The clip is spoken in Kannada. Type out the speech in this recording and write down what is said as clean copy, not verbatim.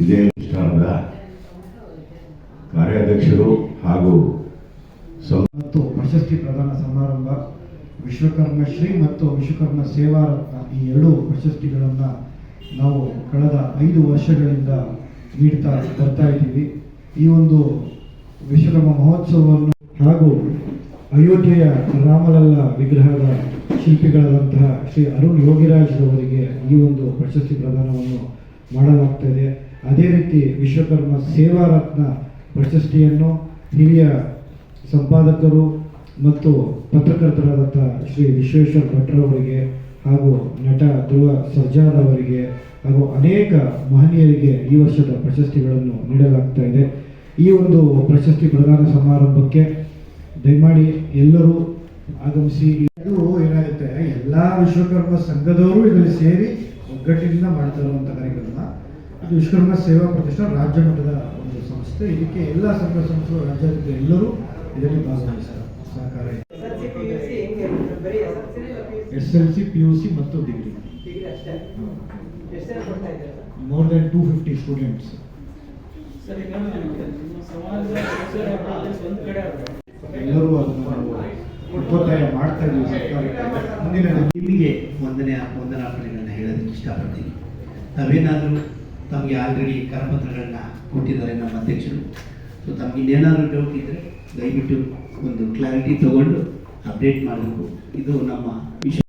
ಇದೇ ಅನುಷ್ಠಾನದ ಕಾರ್ಯಾಧ್ಯಕ್ಷರು ಹಾಗೂ ಮತ್ತು ಪ್ರಶಸ್ತಿ ಪ್ರದಾನ ಸಮಾರಂಭ ವಿಶ್ವಕರ್ಮ ಶ್ರೀ ಮತ್ತು ವಿಶ್ವಕರ್ಮ ಸೇವಾ ರತ್ನ ಈ ಎರಡು ಪ್ರಶಸ್ತಿಗಳನ್ನು ನಾವು ಕಳೆದ 5 ವರ್ಷಗಳಿಂದ ನೀಡ್ತಾ ಬರ್ತಾ ಇದ್ದೀವಿ. ಈ ಒಂದು ವಿಶ್ವಕರ್ಮ ಮಹೋತ್ಸವವನ್ನು ಹಾಗೂ ಅಯೋಧ್ಯೆಯ ರಾಮಲಲ್ಲ ವಿಗ್ರಹದ ಶಿಲ್ಪಿಗಳಾದಂತಹ ಶ್ರೀ ಅರುಣ್ ಯೋಗಿರಾಜ್ರವರಿಗೆ ಈ ಒಂದು ಪ್ರಶಸ್ತಿ ಪ್ರದಾನವನ್ನು ಮಾಡಲಾಗ್ತದೆ. ಅದೇ ರೀತಿ ವಿಶ್ವಕರ್ಮ ಸೇವಾ ರತ್ನ ಪ್ರಶಸ್ತಿಯನ್ನು ಹಿರಿಯ ಸಂಪಾದಕರು ಮತ್ತು ಪತ್ರಕರ್ತರಾದಂತಹ ಶ್ರೀ ವಿಶ್ವೇಶ್ವರ ಭಟ್ರವರಿಗೆ ಹಾಗೂ ನಟ ಧ್ರುವ ಸರ್ಜಾರ್ ಅವರಿಗೆ ಹಾಗೂ ಅನೇಕ ಮಹನೀಯರಿಗೆ ಈ ವರ್ಷದ ಪ್ರಶಸ್ತಿಗಳನ್ನು ನೀಡಲಾಗ್ತಾ ಇದೆ. ಈ ಒಂದು ಪ್ರಶಸ್ತಿ ಪ್ರದಾನ ಸಮಾರಂಭಕ್ಕೆ ದಯಮಾಡಿ ಎಲ್ಲರೂ ಆಗಮಿಸಿ. ಇದು ಏನಾಗುತ್ತೆ, ಎಲ್ಲ ವಿಶ್ವಕರ್ಮ ಸಂಘದವರು ಇದರಲ್ಲಿ ಸೇರಿ ಒಗ್ಗಟ್ಟಿನಿಂದ ಮಾಡ್ತಾ ಇರುವಂಥ ಕಾರ್ಯಕ್ರಮ. ಇದು ವಿಶ್ವಕರ್ಮ ಸೇವಾ ಪ್ರತಿಷ್ಠಾನ ರಾಜ್ಯ ಮಟ್ಟದ ಒಂದು ಸಂಸ್ಥೆ. ಇದಕ್ಕೆ ಎಲ್ಲ ಸಂಘ ಸಂಸ್ಥೆಗಳು ರಾಜ್ಯಾದ್ಯಂತ ಎಲ್ಲರೂ ಇದರಲ್ಲಿ ಭಾಗವಹಿಸ್ತಾರೆ. ಸಹಕಾರ SLC PUC ಮತ್ತು ಡಿಗ್ರಿ ಮೋರ್ ದೆನ್ 250 ಸ್ಟೂಡೆಂಟ್ಸ್. ಎಲ್ಲರೂ ಒತ್ತಾಯ ಮಾಡ್ತಾ ಇದ್ದೀವಿ ಸರ್ಕಾರಕ್ಕೆ. ಮುಂದಿನ ನಿಮಗೆ ವಂದನಾರ್ಪಣೆಗಳನ್ನ ಹೇಳೋದಕ್ಕೆ ಇಷ್ಟಪಡ್ತೀನಿ. ತಾವೇನಾದರೂ ತಮಗೆ ಆಲ್ರೆಡಿ ಕರಪತ್ರಗಳನ್ನ ಕೊಟ್ಟಿದ್ದಾರೆ ನಮ್ಮ ಅಧ್ಯಕ್ಷರು. ಸೊ ತಮಗೆ ಇನ್ನೇನಾದರೂ ಡೌಟ್ ಇದ್ದರೆ ದಯವಿಟ್ಟು ಒಂದು ಕ್ಲಾರಿಟಿ ತಗೊಂಡು ಅಪ್ಡೇಟ್ ಮಾಡಬೇಕು. ಇದು ನಮ್ಮ ವಿಷಯ.